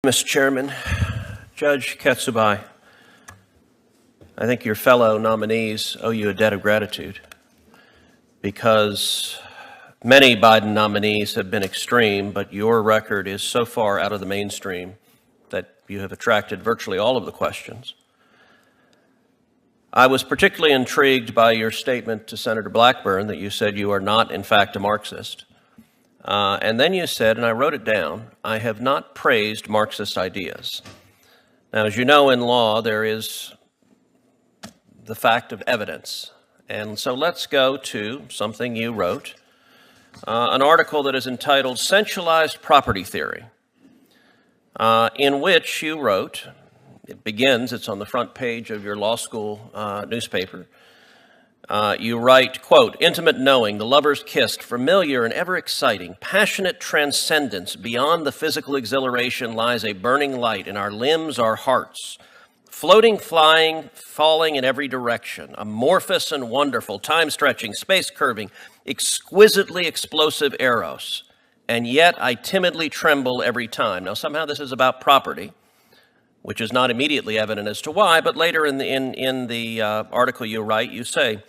Mr. Chairman, Judge Ketsubai, I think your fellow nominees owe you a debt of gratitude because many Biden nominees have been extreme, but your record is so far out of the mainstream that you have attracted virtually all of the questions. I was particularly intrigued by your statement to Senator Blackburn that you said you are not, in fact, a Marxist. And then you said, and I wrote it down, I have not praised Marxist ideas. Now, as you know, in law, there is the fact of evidence. And so let's go to something you wrote, an article that is entitled Centralized Property Theory, in which you wrote, it begins, it's on the front page of your law school newspaper, you write, quote, intimate knowing, the lovers kissed, familiar and ever exciting, passionate transcendence, beyond the physical exhilaration lies a burning light in our limbs, our hearts, floating, flying, falling in every direction, amorphous and wonderful, time-stretching, space-curving, exquisitely explosive eros, and yet I timidly tremble every time. Now, somehow this is about property, which is not immediately evident as to why, but later in the article you write, you say,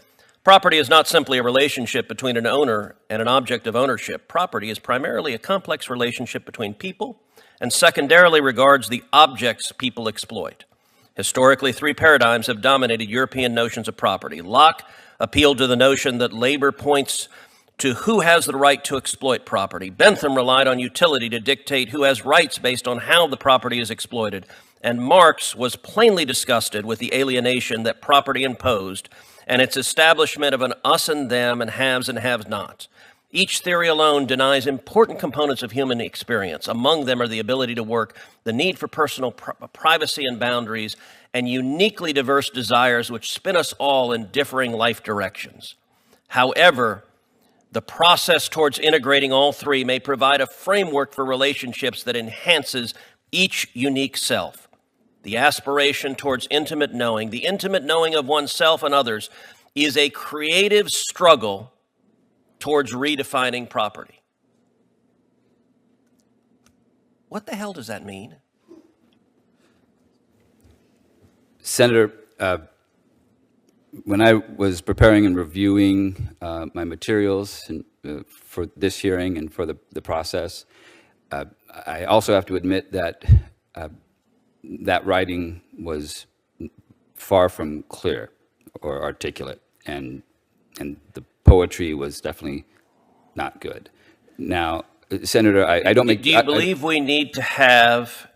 property is not simply a relationship between an owner and an object of ownership. Property is primarily a complex relationship between people and secondarily regards the objects people exploit. Historically, three paradigms have dominated European notions of property. Locke appealed to the notion that labor points to who has the right to exploit property. Bentham relied on utility to dictate who has rights based on how the property is exploited. And Marx was plainly disgusted with the alienation that property imposed and its establishment of an us and them and haves and have-nots. Each theory alone denies important components of human experience. Among them are the ability to work, the need for personal privacy and boundaries, and uniquely diverse desires which spin us all in differing life directions. However, the process towards integrating all three may provide a framework for relationships that enhances each unique self. The aspiration towards intimate knowing, the intimate knowing of oneself and others, is a creative struggle towards redefining property. What the hell does that mean? Senator, when I was preparing and reviewing my materials for this hearing and for the process, I also have to admit that that writing was far from clear or articulate, and the poetry was definitely not good. Now, Senator, I don't make... Do you believe we need to have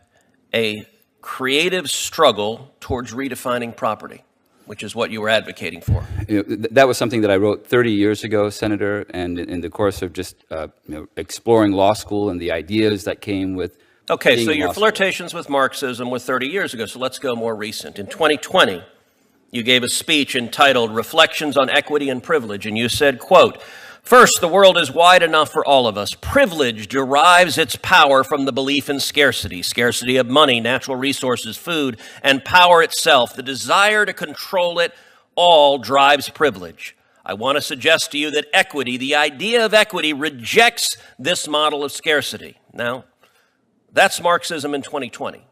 a creative struggle towards redefining property, which is what you were advocating for? That was something that I wrote 30 years ago, Senator, and in the course of just exploring law school and the ideas that came with... Okay, so your flirtations with Marxism were 30 years ago, so let's go more recent. In 2020, you gave a speech entitled Reflections on Equity and Privilege, and you said, quote, first, the world is wide enough for all of us. Privilege derives its power from the belief in scarcity, scarcity of money, natural resources, food, and power itself. The desire to control it all drives privilege. I want to suggest to you that equity, the idea of equity, rejects this model of scarcity. Now, that's Marxism in 2020.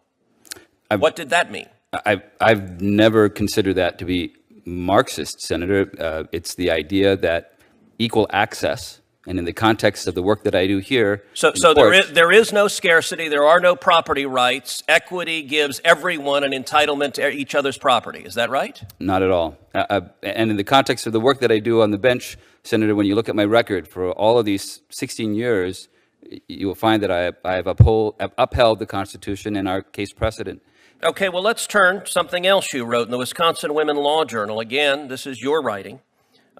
What did that mean? I've never considered that to be Marxist, Senator. It's the idea that equal access, and in the context of the work that I do here... So there is no scarcity, there are no property rights. Equity gives everyone an entitlement to each other's property. Is that right? Not at all. And in the context of the work that I do on the bench, Senator, when you look at my record for all of these 16 years, you will find that I have upheld the Constitution and our case precedent. Okay, well, let's turn to something else you wrote in the Wisconsin Women Law Journal. Again, this is your writing.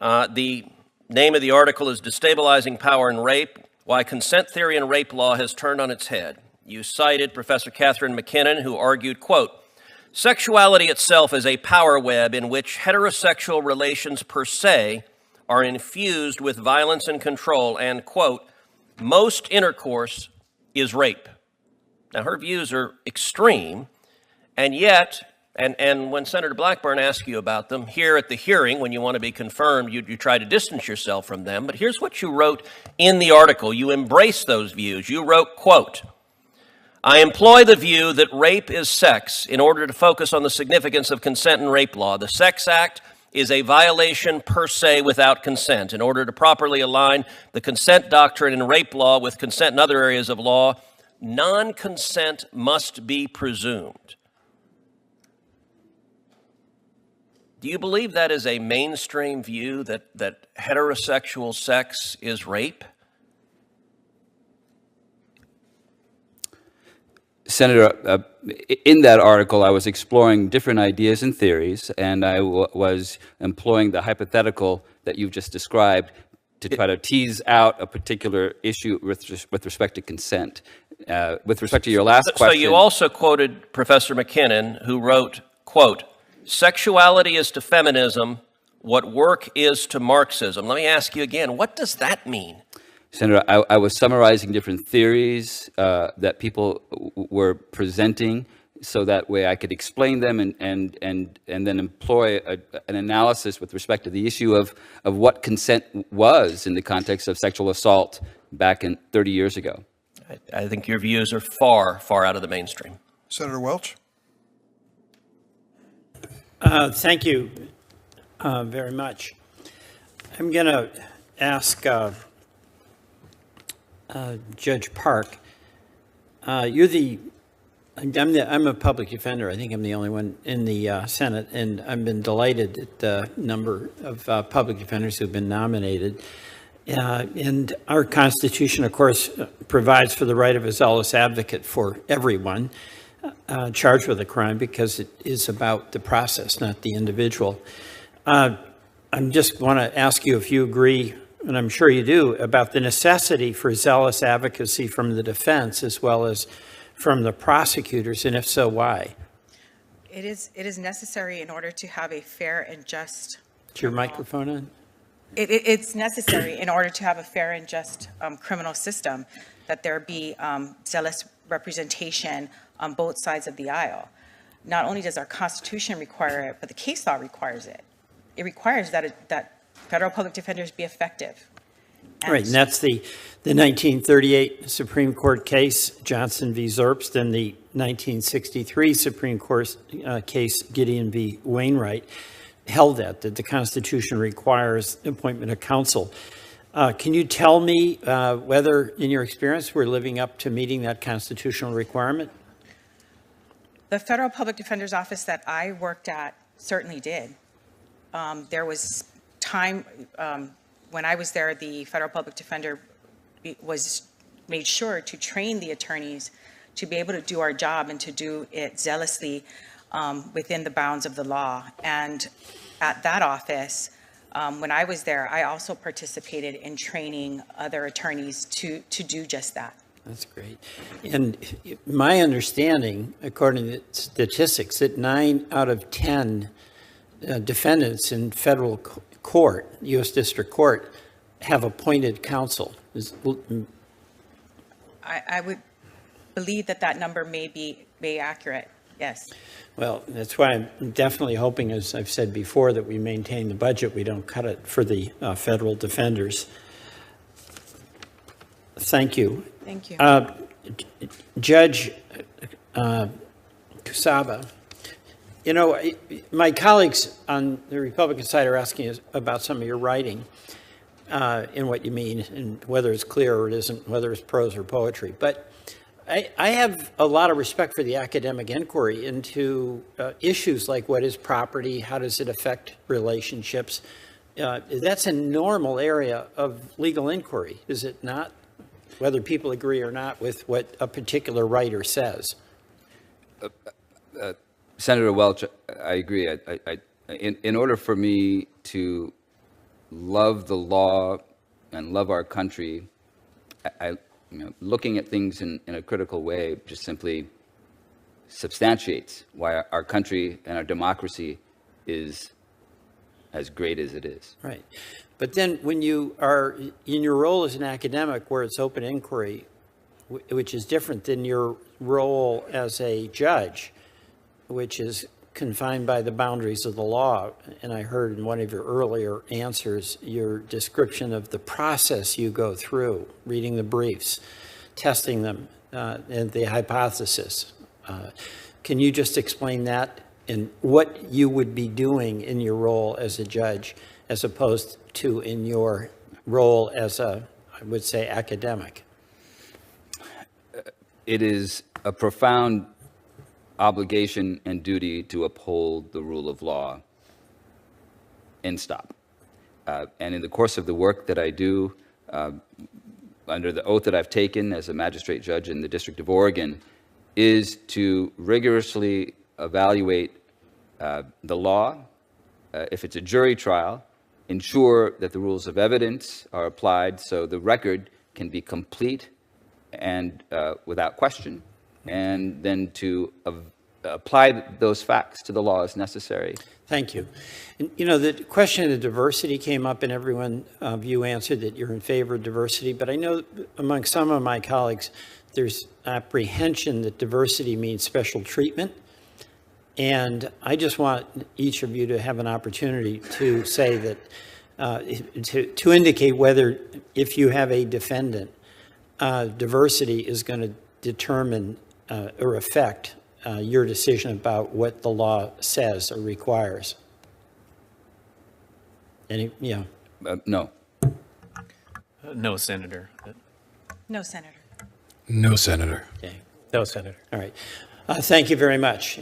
The name of the article is Destabilizing Power and Rape, Why Consent Theory and Rape Law Has Turned on Its Head. You cited Professor Catherine McKinnon, who argued, quote, sexuality itself is a power web in which heterosexual relations per se are infused with violence and control, and, quote, most intercourse is rape. Now, her views are extreme, and yet, and when Senator Blackburn asked you about them, here at the hearing, when you want to be confirmed, you try to distance yourself from them. But here's what you wrote in the article. You embrace those views. You wrote, quote, I employ the view that rape is sex in order to focus on the significance of consent and rape law. The Sex Act is a violation per se without consent. In order to properly align the consent doctrine in rape law with consent in other areas of law, non-consent must be presumed. Do you believe that is a mainstream view, that heterosexual sex is rape? Senator, in that article, I was exploring different ideas and theories, and I was employing the hypothetical that you've just described to try to tease out a particular issue with respect to consent. With respect to your last question... So you also quoted Professor McKinnon, who wrote, quote, "Sexuality is to feminism what work is to Marxism." Let me ask you again, what does that mean? Senator, I was summarizing different theories that people were presenting, so that way I could explain them and then employ an analysis with respect to the issue of what consent was in the context of sexual assault back in 30 years ago. I think your views are far, far out of the mainstream. Senator Welch. Thank you very much. I'm going to ask Judge Park. I'm a public defender. I think I'm the only one in the Senate, and I've been delighted at the number of public defenders who've been nominated. And our Constitution, of course, provides for the right of a zealous advocate for everyone charged with a crime, because it is about the process, not the individual. I just want to ask you if you agree, and I'm sure you do, about the necessity for zealous advocacy from the defense as well as from the prosecutors, and if so, why? It is necessary in order to have a fair and just... Is your microphone on? It's necessary in order to have a fair and just criminal system, that there be zealous representation on both sides of the aisle. Not only does our Constitution require it, but the case law requires it. It requires that federal public defenders be effective. Right, and that's the 1938 Supreme Court case, Johnson v. Zerbst, and the 1963 Supreme Court case, Gideon v. Wainwright, held that the Constitution requires appointment of counsel. Can you tell me whether, in your experience, we're living up to meeting that constitutional requirement? The Federal Public Defender's Office that I worked at certainly did. There was time when I was there, the Federal Public Defender made sure to train the attorneys to be able to do our job and to do it zealously within the bounds of the law. And at that office, when I was there, I also participated in training other attorneys to do just that. That's great. And my understanding, according to statistics, that 9 out of 10 defendants in federal court, U.S. District Court, have appointed counsel. I would believe that number may be accurate, yes. Well, that's why I'm definitely hoping, as I've said before, that we maintain the budget. We don't cut it for the federal defenders. Thank you. Thank you. Judge Kusaba, you know, my colleagues on the Republican side are asking us about some of your writing and what you mean, and whether it's clear or it isn't, whether it's prose or poetry. But I have a lot of respect for the academic inquiry into issues like what is property, how does it affect relationships. That's a normal area of legal inquiry, is it not? Whether people agree or not with what a particular writer says. Senator Welch, I agree. In order for me to love the law and love our country, looking at things in a critical way just simply substantiates why our country and our democracy is as great as it is. Right. But then when you are in your role as an academic where it's open inquiry, which is different than your role as a judge, which is confined by the boundaries of the law, and I heard in one of your earlier answers your description of the process you go through, reading the briefs, testing them, and the hypothesis. Can you just explain that and what you would be doing in your role as a judge as opposed to in your role as a, I would say, academic? It is a profound obligation and duty to uphold the rule of law and stop. And in the course of the work that I do, under the oath that I've taken as a magistrate judge in the District of Oregon, is to rigorously evaluate the law. If it's a jury trial, ensure that the rules of evidence are applied so the record can be complete and without question, and then to apply those facts to the law as necessary. Thank you. And, you know, the question of diversity came up, and every one of you answered that you're in favor of diversity. But I know among some of my colleagues, there's apprehension that diversity means special treatment. And I just want each of you to have an opportunity to say that, to indicate whether, if you have a defendant, diversity is going to determine or affect your decision about what the law says or requires. Any, yeah. No. No, Senator. No, Senator. No, Senator. Okay. No, Senator. All right. Thank you very much.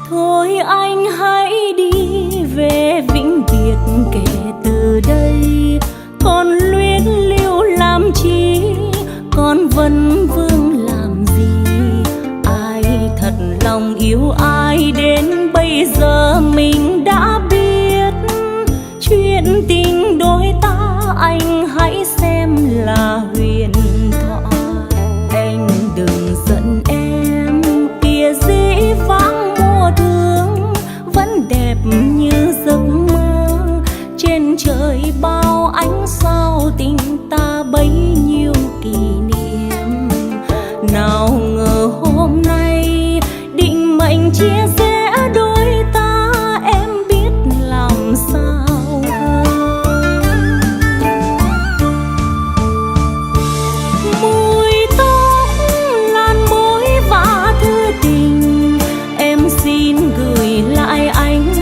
Thôi anh hãy đi về vĩnh biệt kể từ đây. Còn luyến lưu làm chi, còn vấn vương làm gì? Ai thật lòng yêu ai đến bây giờ mình đã biết. Chuyện tình đôi ta anh hãy xem là huyền thoại. Anh đừng giận em, kìa dĩ vãng mùa thương vẫn đẹp như giấc mơ. Trên trời bao ánh sao tình ta bấy nhiêu kỷ niệm. Nào ngờ hôm nay định mệnh chia sẻ đôi ta, em biết làm sao hơn. Mùi tóc lan môi vã thư tình, em xin gửi lại anh.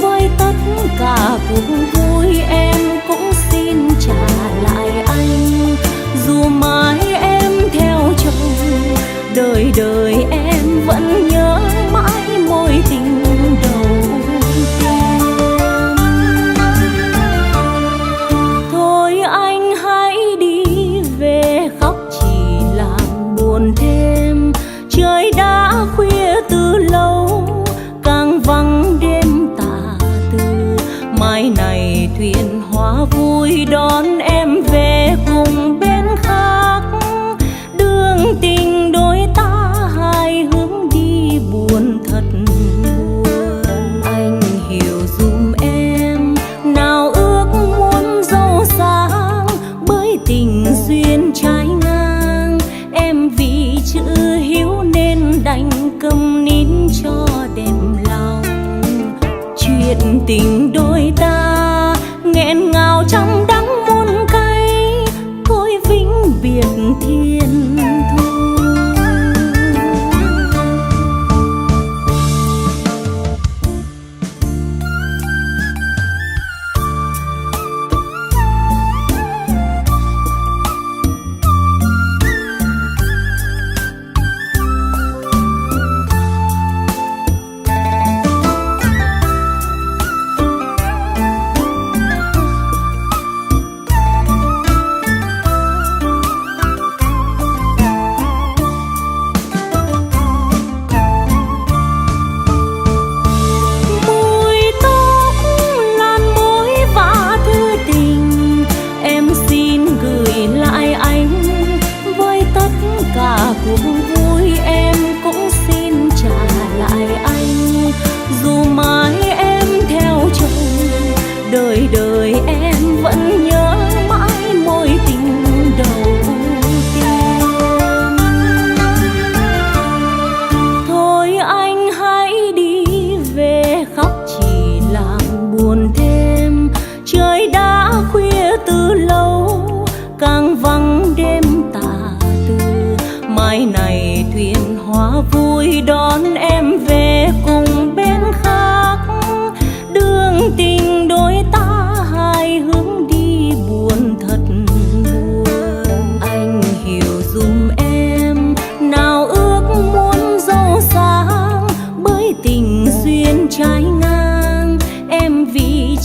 Với tất cả cuộc vui em cũng xin trả lại anh. Dù mãi em theo chồng, đời đời em vẫn nhớ mãi mối tình đầu tiên. Thôi anh hãy đi về, khóc chỉ làm buồn thêm. Trời đã khuya từ lâu, càng vắng đêm tà tư. Mai này thuyền hoa vui đón em về cùng bên khác. Đường tình đôi ta hai hướng đi buồn thật buồn. Anh hiểu dùm em, nào ước muốn giàu sang bởi tình duyên trái ngang. Em vì chữ hiếu nên đành câm nín cho đẹp lòng. Chuyện tình đôi ta nghẹn ngào trong đắng muôn cay, thôi vĩnh biệt thiên thu.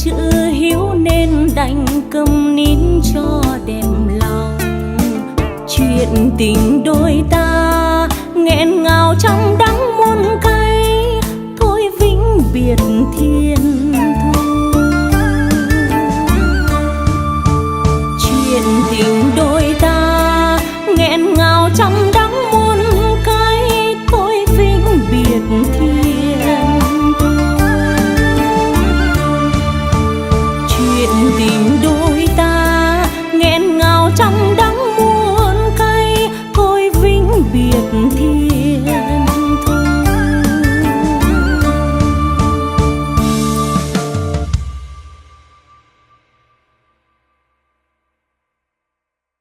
chữ hiếu nên đành câm nín cho đẹp lòng. Chuyện tình đôi ta nghẹn ngào trong đắng muôn cay, thôi vĩnh biệt thiên